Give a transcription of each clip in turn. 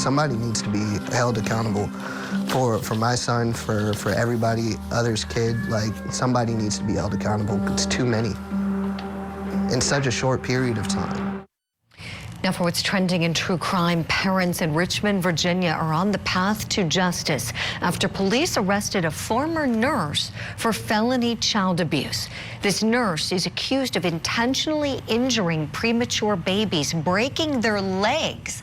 somebody needs to be held accountable for my son, for everybody, others' kid. Like, somebody needs to be held accountable. It's too many in such a short period of time. Now for what's trending in true crime, parents in Richmond, Virginia are on the path to justice after police arrested a former nurse for felony child abuse. This nurse is accused of intentionally injuring premature babies, breaking their legs.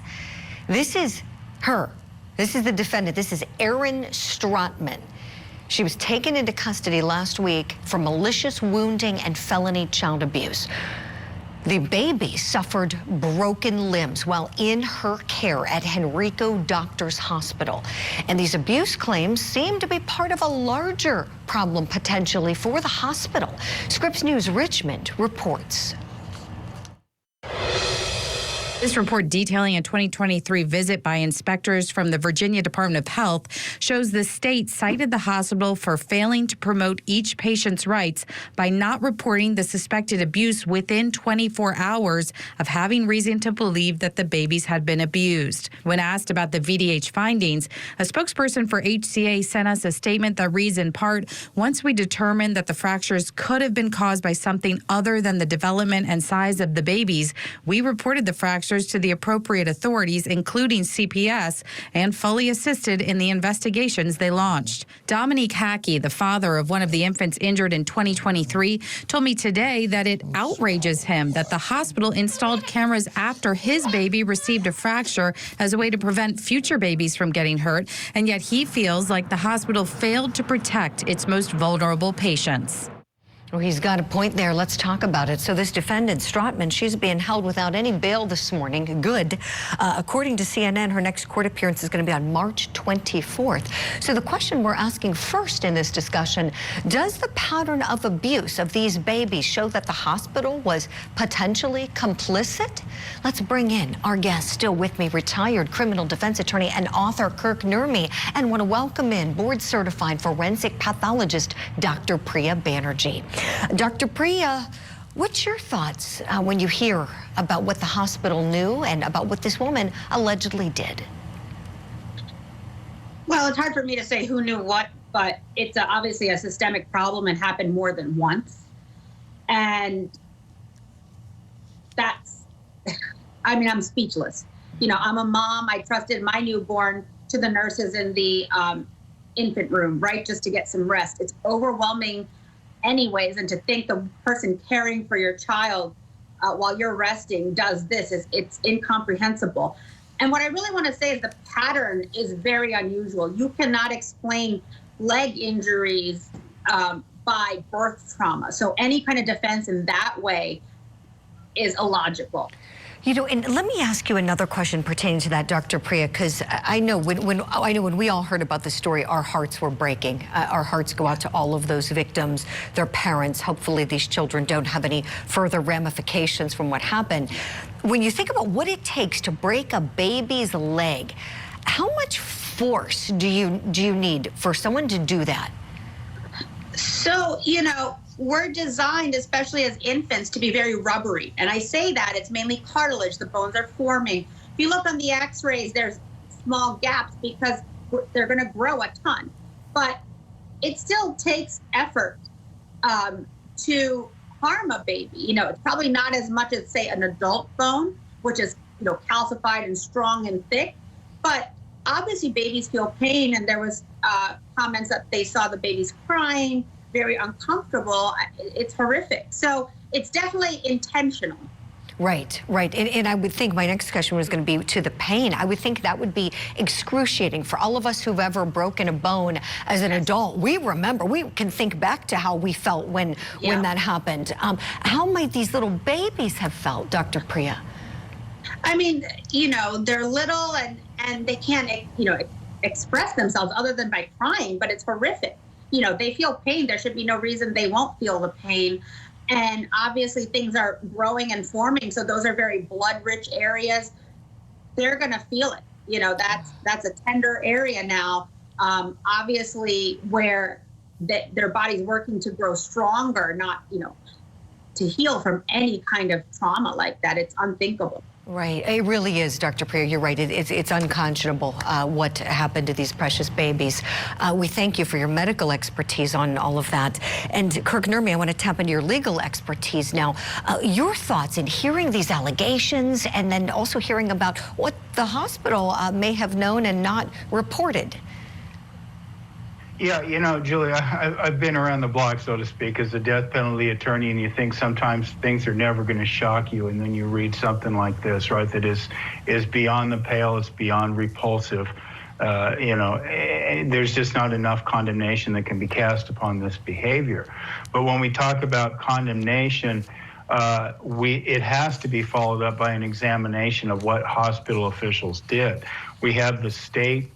This is her. This is the defendant. This is Erin Strotman. She was taken into custody last week for malicious wounding and felony child abuse. The baby suffered broken limbs while in her care at Henrico Doctors Hospital. And these abuse claims seem to be part of a larger problem potentially for the hospital. Scripps News Richmond reports. This report detailing a 2023 visit by inspectors from the Virginia Department of Health shows the state cited the hospital for failing to promote each patient's rights by not reporting the suspected abuse within 24 hours of having reason to believe that the babies had been abused. When asked about the VDH findings, a spokesperson for HCA sent us a statement that reads in part, "Once we determined that the fractures could have been caused by something other than the development and size of the babies, we reported the fractures to the appropriate authorities, including CPS, and fully assisted in the investigations they launched." Dominique Hackey, the father of one of the infants injured in 2023, told me today that it outrages him that the hospital installed cameras after his baby received a fracture as a way to prevent future babies from getting hurt, and yet he feels like the hospital failed to protect its most vulnerable patients. Well, he's got a point there. Let's talk about it. So this defendant, Strotman, she's being held without any bail this morning. Good. According to CNN, her next court appearance is going to be on March 24th. So the question we're asking first in this discussion, does the pattern of abuse of these babies show that the hospital was potentially complicit? Let's bring in our guest, still with me, retired criminal defense attorney and author Kirk Nurmi, and want to welcome in board-certified forensic pathologist Dr. Priya Banerjee. Dr. Priya, what's your thoughts when you hear about what the hospital knew and about what this woman allegedly did? Well, it's hard for me to say who knew what, but it's obviously a systemic problem and happened more than once. And that's, I mean, I'm speechless. You know, I'm a mom. I trusted my newborn to the nurses in the infant room, right, just to get some rest. It's overwhelming anyways, and to think the person caring for your child while you're resting does this, it's incomprehensible. And what I really want to say is the pattern is very unusual. You cannot explain leg injuries by birth trauma. So any kind of defense in that way is illogical. You know, and let me ask you another question pertaining to that, Dr. Priya, because I know when we all heard about the story, our hearts were breaking. Our hearts go out to all of those victims, their parents. Hopefully these children don't have any further ramifications from what happened. When you think about what it takes to break a baby's leg, how much force do you need for someone to do that? So, you know, we're designed, especially as infants, to be very rubbery. And I say that it's mainly cartilage. The bones are forming. If you look on the x-rays, there's small gaps because they're going to grow a ton. But it still takes effort to harm a baby. You know, it's probably not as much as, say, an adult bone, which is, you know, calcified and strong and thick. But obviously babies feel pain, and there was comments that they saw the babies crying, very uncomfortable. It's horrific. So it's definitely intentional. Right, right. And I would think my next question was going to be to the pain. I would think that would be excruciating for all of us who've ever broken a bone as an adult. We remember, we can think back to how we felt when that happened. How might these little babies have felt, Dr. Priya? I mean, you know, they're little and they can't, you know, express themselves other than by crying, but it's horrific. You know, they feel pain. There should be no reason they won't feel the pain. And obviously things are growing and forming. So those are very blood-rich areas. They're going to feel it. You know, that's a tender area now, obviously, where their body's working to grow stronger, not, you know, to heal from any kind of trauma like that. It's unthinkable. Right, it really is, Dr. Priya. You're right. It's unconscionable what happened to these precious babies. We thank you for your medical expertise on all of that. And Kirk Nurmi, I want to tap into your legal expertise now. Your thoughts in hearing these allegations and then also hearing about what the hospital may have known and not reported. Yeah, you know, Julia, I've been around the block, so to speak, as a death penalty attorney, and you think sometimes things are never going to shock you, and then you read something like this, right, that is beyond the pale, it's beyond repulsive. You know, there's just not enough condemnation that can be cast upon this behavior. But when we talk about condemnation, it has to be followed up by an examination of what hospital officials did. We have the state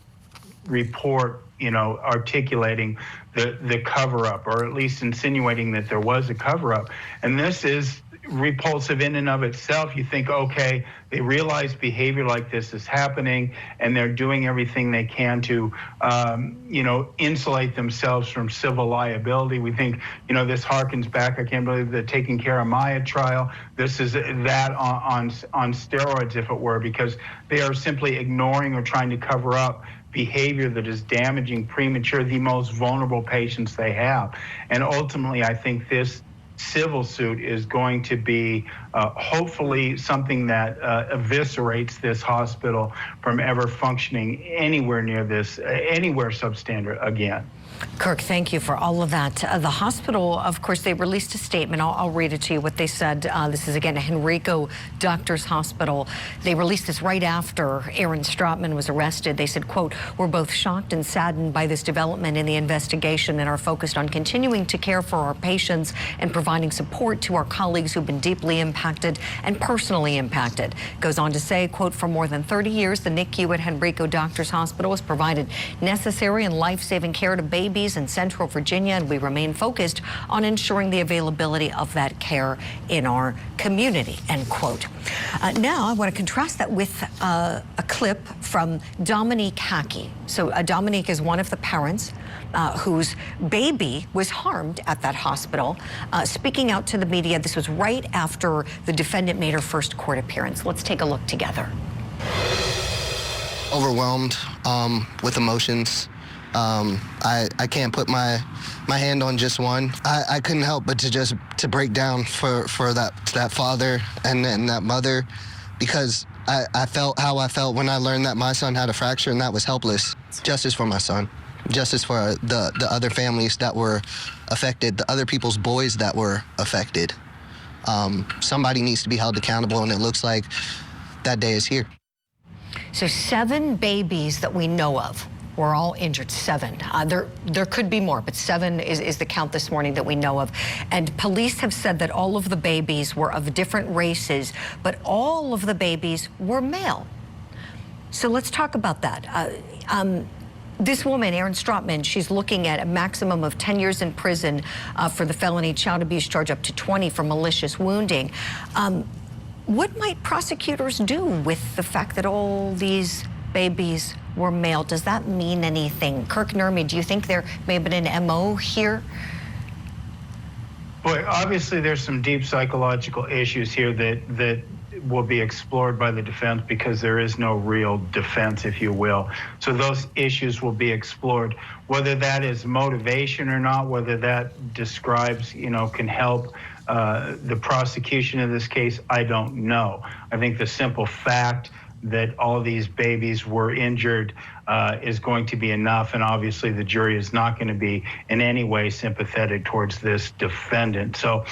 report, you know, articulating the cover-up, or at least insinuating that there was a cover-up. And this is repulsive in and of itself. You think, okay, they realize behavior like this is happening, and they're doing everything they can to, you know, insulate themselves from civil liability. We think, you know, this harkens back, I can't believe the Taking Care of Maya trial. This is that on steroids, if it were, because they are simply ignoring or trying to cover up behavior that is damaging premature, the most vulnerable patients they have. And ultimately, I think this civil suit is going to be hopefully something that eviscerates this hospital from ever functioning anywhere near this, anywhere substandard again. Kirk, thank you for all of that. The hospital, of course, they released a statement. I'll read it to you, what they said. This is, again, a Henrico Doctors Hospital. They released this right after Erin Strotman was arrested. They said, quote, "We're both shocked and saddened by this development in the investigation and are focused on continuing to care for our patients and providing support to our colleagues who've been deeply impacted and personally impacted." Goes on to say, quote, "For more than 30 years, the NICU at Henrico Doctors Hospital has provided necessary and life-saving care to babies in Central Virginia, and we remain focused on ensuring the availability of that care in our community," end quote. Now, I want to contrast that with a clip from Dominique Hackey. So Dominique is one of the parents whose baby was harmed at that hospital, speaking out to the media. This was right after the defendant made her first court appearance. Let's take a look together. Overwhelmed with emotions. I can't put my hand on just one. I couldn't help but to break down for that father and that mother, because I felt how I felt when I learned that my son had a fracture, and that was helpless. Justice for my son. Justice for the other families that were affected, the other people's boys that were affected. Somebody needs to be held accountable, and it looks like that day is here. So 7 babies that we know of were all injured. 7. There could be more, but 7 is the count this morning that we know of. And police have said that all of the babies were of different races, but all of the babies were male. So let's talk about that. This woman, Erin Strotman, she's looking at a maximum of 10 years in prison for the felony child abuse charge, up to 20 for malicious wounding. What might prosecutors do with the fact that all these babies were male? Does that mean anything? Kirk Nurmi, do you think there may have been an MO here? Boy, obviously there's some deep psychological issues here that will be explored by the defense, because there is no real defense, if you will. So those issues will be explored. Whether that is motivation or not, whether that describes, you know, can help the prosecution of this case, I don't know. I think the simple fact that all these babies were injured is going to be enough, and obviously the jury is not going to be in any way sympathetic towards this defendant. So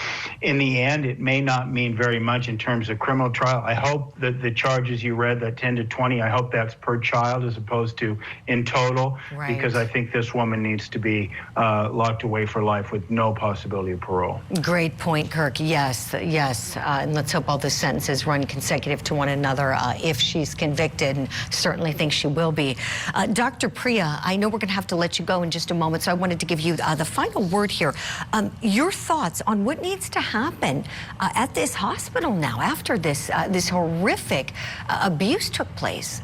in the end, it may not mean very much in terms of criminal trial. I hope that the charges you read, that 10 to 20, I hope that's per child as opposed to in total, right, because I think this woman needs to be locked away for life with no possibility of parole. Great point, Kirk. Yes, yes. And let's hope all the sentences run consecutive to one another if she's convicted, and certainly think she will be. Dr. Priya, I know we're going to have to let you go in just a moment, so I wanted to give you the final word here. Your thoughts on what needs to happen at this hospital now after this horrific abuse took place?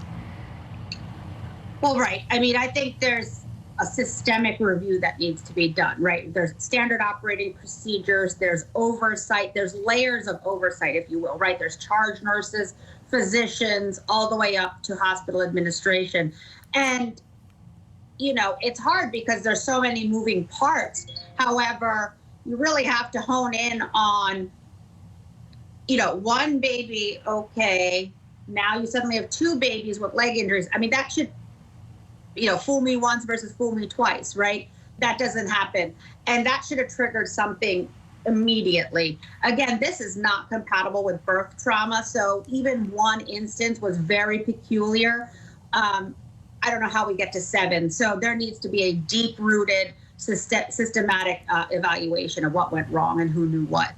Well, right. I mean, I think there's a systemic review that needs to be done, right? There's standard operating procedures, there's oversight, there's layers of oversight, if you will, right? There's charge nurses physicians, all the way up to hospital administration. And, you know, it's hard because there's so many moving parts. However, you really have to hone in on, you know, one baby, okay, now you suddenly have two babies with leg injuries. I mean, that should, you know, fool me once versus fool me twice, right? That doesn't happen. And that should have triggered something immediately. Again, this is not compatible with birth trauma. So even one instance was very peculiar. I don't know how we get to 7. So there needs to be a deep-rooted, systematic evaluation of what went wrong and who knew what.